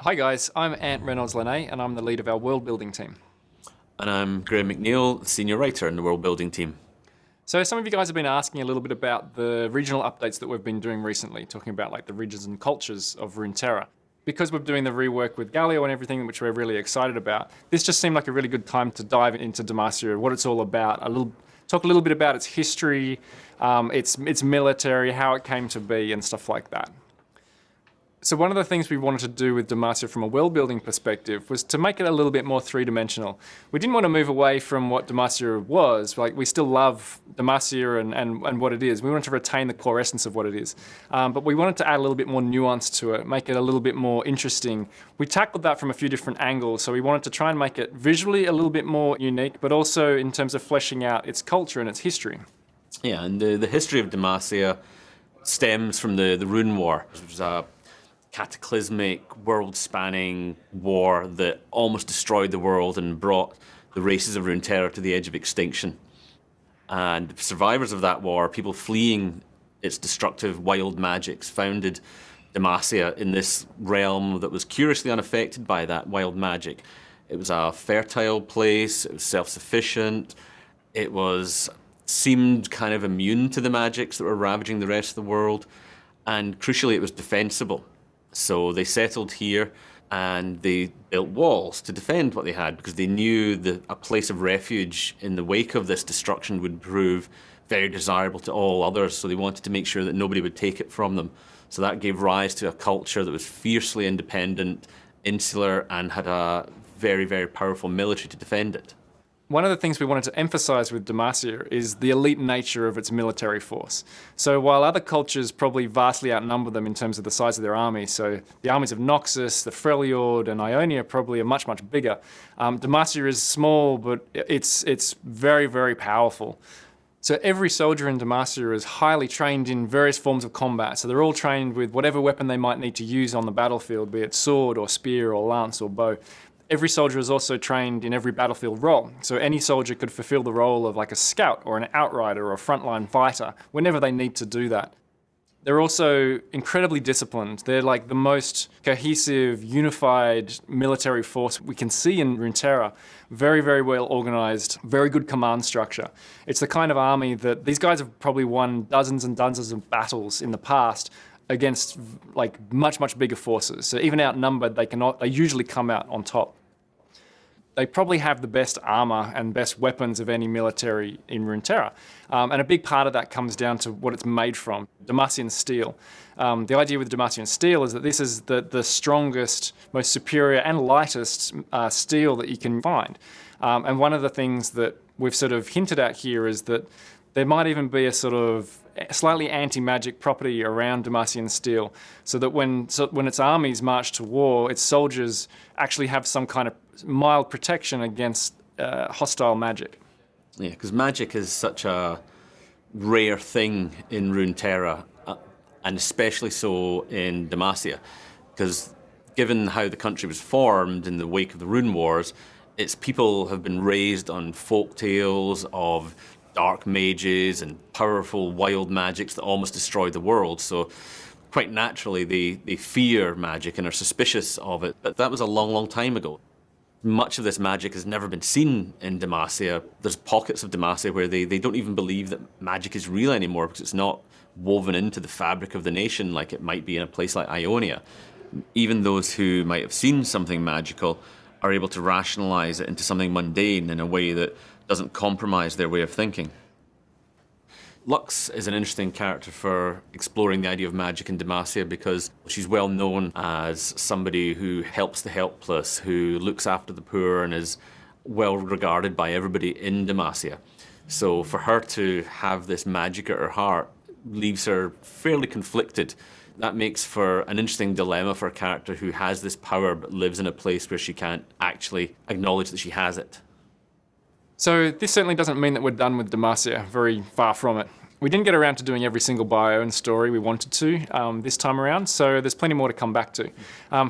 Hi guys, I'm Ant Reynolds-Lene and I'm the lead of our world building team. And I'm Graham McNeil, senior writer in the world building team. So some of you guys have been asking a little bit about the regional updates that we've been doing recently, talking about like the regions and cultures of Runeterra. Because we're doing the rework with Galio and everything, which we're really excited about, this just seemed like a really good time to dive into Demacia, what it's all about, talk a little bit about its history, its military, how it came to be and stuff like that. So one of the things we wanted to do with Demacia from a world-building perspective was to make it a little bit more three-dimensional. We didn't want to move away from what Demacia was. Like, we still love Demacia and what it is. We wanted to retain the core essence of what it is. But we wanted to add a little bit more nuance to it, make it a little bit more interesting. We tackled that from a few different angles. So we wanted to try and make it visually a little bit more unique, but also in terms of fleshing out its culture and its history. Yeah, and the history of Demacia stems from the Rune War, which was a cataclysmic, world-spanning war that almost destroyed the world and brought the races of Runeterra to the edge of extinction. And the survivors of that war, people fleeing its destructive wild magics, founded Demacia in this realm that was curiously unaffected by that wild magic. It was a fertile place, it was self-sufficient, it seemed kind of immune to the magics that were ravaging the rest of the world, and crucially it was defensible. So they settled here and they built walls to defend what they had because they knew that a place of refuge in the wake of this destruction would prove very desirable to all others. So they wanted to make sure that nobody would take it from them. So that gave rise to a culture that was fiercely independent, insular, and had a very, very powerful military to defend it. One of the things we wanted to emphasize with Demacia is the elite nature of its military force. So while other cultures probably vastly outnumber them in terms of the size of their army, so the armies of Noxus, the Freljord, and Ionia probably are much, much bigger. Demacia is small, but it's very, very powerful. So every soldier in Demacia is highly trained in various forms of combat. So they're all trained with whatever weapon they might need to use on the battlefield, be it sword or spear or lance or bow. Every soldier is also trained in every battlefield role. So any soldier could fulfill the role of like a scout or an outrider or a frontline fighter whenever they need to do that. They're also incredibly disciplined. They're like the most cohesive, unified military force we can see in Runeterra. Very, very well organized, very good command structure. It's the kind of army that these guys have probably won dozens and dozens of battles in the past against like much, much bigger forces. So even outnumbered, they usually come out on top. They probably have the best armor and best weapons of any military in Runeterra. And a big part of that comes down to what it's made from, Demacian steel. The idea with Demacian steel is that this is the strongest, most superior and lightest steel that you can find. And one of the things that we've sort of hinted at here is that there might even be a sort of slightly anti-magic property around Demacian steel, so that when its armies march to war, its soldiers actually have some kind of mild protection against hostile magic. Yeah, because magic is such a rare thing in Runeterra, and especially so in Demacia, because given how the country was formed in the wake of the Rune Wars, its people have been raised on folk tales of dark mages and powerful wild magics that almost destroyed the world. So quite naturally they fear magic and are suspicious of it. But that was a long, long time ago. Much of this magic has never been seen in Demacia. There's pockets of Demacia where they don't even believe that magic is real anymore because it's not woven into the fabric of the nation like it might be in a place like Ionia. Even those who might have seen something magical are able to rationalize it into something mundane in a way that doesn't compromise their way of thinking. Lux is an interesting character for exploring the idea of magic in Demacia because she's well known as somebody who helps the helpless, who looks after the poor and is well regarded by everybody in Demacia. So for her to have this magic at her heart leaves her fairly conflicted. That makes for an interesting dilemma for a character who has this power but lives in a place where she can't actually acknowledge that she has it. So this certainly doesn't mean that we're done with Demacia, very far from it. We didn't get around to doing every single bio and story we wanted to this time around, so there's plenty more to come back to.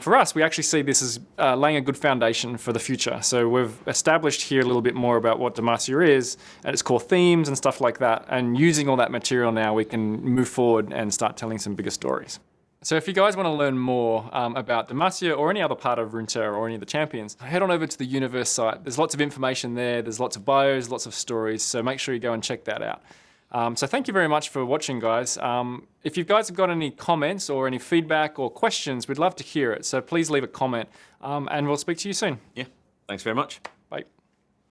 For us, we actually see this as laying a good foundation for the future. So we've established here a little bit more about what Demacia is, and its core themes and stuff like that, and using all that material now, we can move forward and start telling some bigger stories. So if you guys want to learn more about Demacia or any other part of Runeterra or any of the champions, head on over to the Universe site. There's lots of information there. There's lots of bios, lots of stories. So make sure you go and check that out. So thank you very much for watching, guys. If you guys have got any comments or any feedback or questions, we'd love to hear it. So please leave a comment and we'll speak to you soon. Yeah, thanks very much.